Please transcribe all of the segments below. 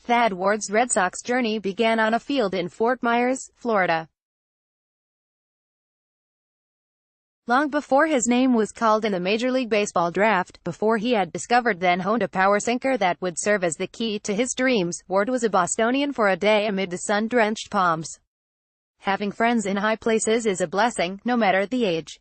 Thad Ward's Red Sox journey began on a field in Fort Myers, Florida. Long before his name was called in the Major League Baseball draft, before he had discovered then honed a power sinker that would serve as the key to his dreams, Ward was a Bostonian for a day amid the sun-drenched palms. Having friends in high places is a blessing, no matter the age.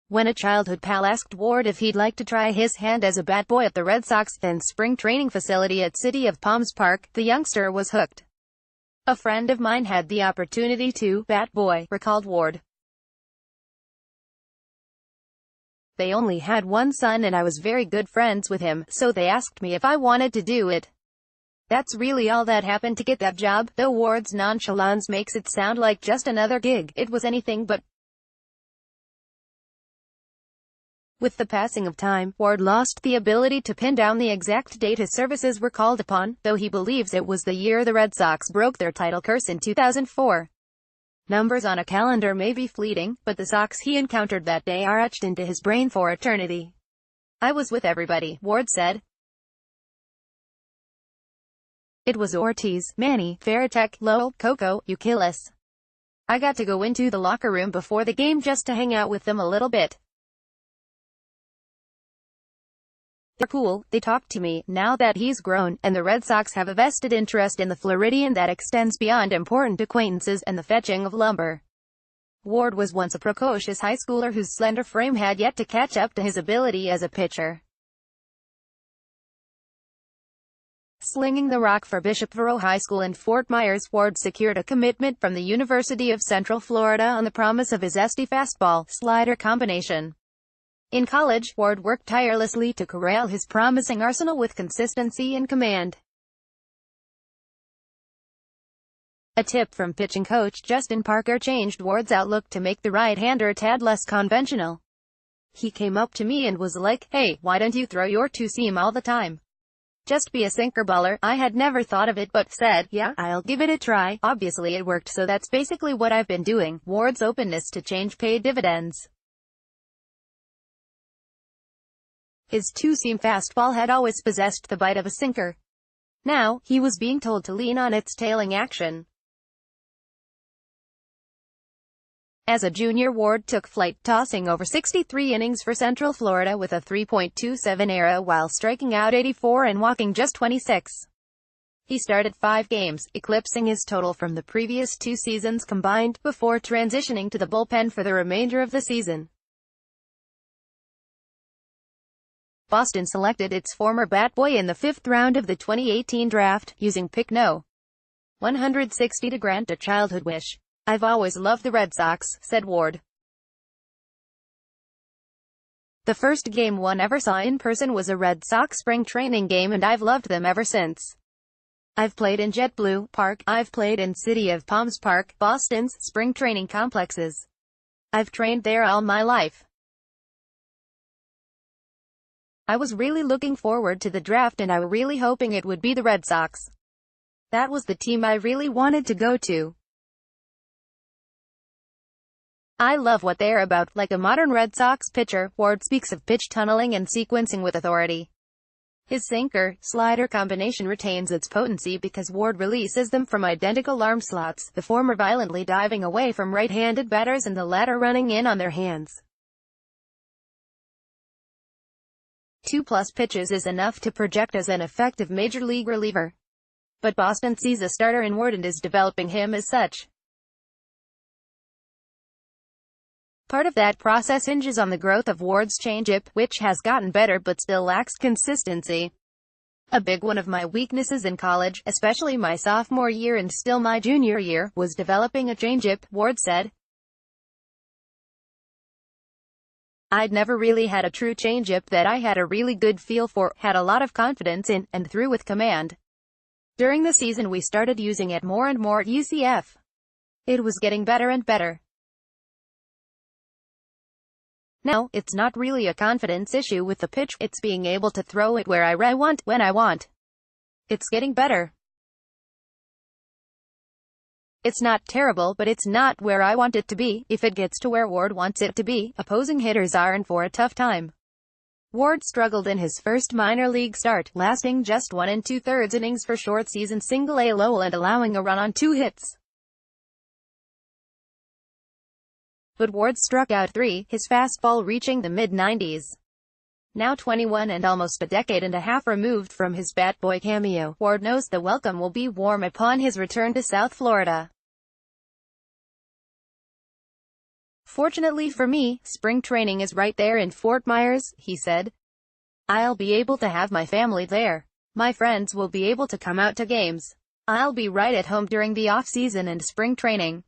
When a childhood pal asked Ward if he'd like to try his hand as a bat boy at the Red Sox then spring training facility at City of Palms Park, the youngster was hooked. "A friend of mine had the opportunity to bat boy," recalled Ward. "They only had one son and I was very good friends with him, so they asked me if I wanted to do it. That's really all that happened to get that job," though Ward's nonchalance makes it sound like just another gig. It was anything but. With the passing of time, Ward lost the ability to pin down the exact date his services were called upon, though he believes it was the year the Red Sox broke their title curse in 2004. Numbers on a calendar may be fleeting, but the Sox he encountered that day are etched into his brain for eternity. "I was with everybody," Ward said. "It was Ortiz, Manny, Veritek, Lowell, Coco, Youkilis. I got to go into the locker room before the game just to hang out with them a little bit. They're cool, they talk to me, now that he's grown, and the Red Sox have a vested interest in the Floridian that extends beyond important acquaintances and the fetching of lumber." Ward was once a precocious high schooler whose slender frame had yet to catch up to his ability as a pitcher. Slinging the rock for Bishop Vero High School in Fort Myers, Ward secured a commitment from the University of Central Florida on the promise of his zesty fastball-slider combination. In college, Ward worked tirelessly to corral his promising arsenal with consistency and command. A tip from pitching coach Justin Parker changed Ward's outlook to make the right-hander a tad less conventional. "He came up to me and was like, 'Hey, why don't you throw your two-seam all the time? Just be a sinker baller.' I had never thought of it but said, 'Yeah, I'll give it a try.' Obviously it worked, so that's basically what I've been doing." Ward's openness to change paid dividends. His two-seam fastball had always possessed the bite of a sinker. Now, he was being told to lean on its tailing action. As a junior, Ward took flight, tossing over 63 innings for Central Florida with a 3.27 ERA while striking out 84 and walking just 26. He started 5 games, eclipsing his total from the previous 2 seasons combined, before transitioning to the bullpen for the remainder of the season. Boston selected its former bat boy in the 5th round of the 2018 draft, using pick No. 160 to grant a childhood wish. "I've always loved the Red Sox," said Ward. "The first game one ever saw in person was a Red Sox spring training game and I've loved them ever since. I've played in JetBlue Park, I've played in City of Palms Park, Boston's spring training complexes. I've trained there all my life. I was really looking forward to the draft and I was really hoping it would be the Red Sox. That was the team I really wanted to go to. I love what they're about, like a modern Red Sox pitcher." Ward speaks of pitch tunneling and sequencing with authority. His sinker-slider combination retains its potency because Ward releases them from identical arm slots, the former violently diving away from right-handed batters and the latter running in on their hands. 2+ pitches is enough to project as an effective major league reliever. But Boston sees a starter in Ward and is developing him as such. Part of that process hinges on the growth of Ward's changeup, which has gotten better but still lacks consistency. "A big one of my weaknesses in college, especially my sophomore year and still my junior year, was developing a changeup," Ward said. "I'd never really had a true changeup that I had a really good feel for, had a lot of confidence in, and threw with command. During the season we started using it more and more at UCF. It was getting better and better. Now, it's not really a confidence issue with the pitch, it's being able to throw it where I want, when I want. It's getting better. It's not terrible, but it's not where I want it to be. If it gets to where Ward wants it to be, opposing hitters are in for a tough time. Ward struggled in his first minor league start, lasting just 1 2/3 innings for short-season Single-A Lowell and allowing a run on 2 hits. But Ward struck out 3, his fastball reaching the mid-90s. Now 21 and almost a decade and a half removed from his Bat Boy cameo, Ward knows the welcome will be warm upon his return to South Florida. "Fortunately for me, spring training is right there in Fort Myers," he said. "I'll be able to have my family there. My friends will be able to come out to games. I'll be right at home during the off-season and spring training.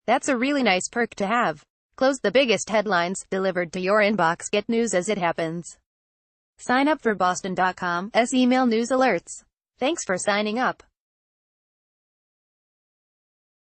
That's a really nice perk to have." Close the biggest headlines, delivered to your inbox. Get news as it happens. Sign up for Boston.com's email news alerts. Thanks for signing up.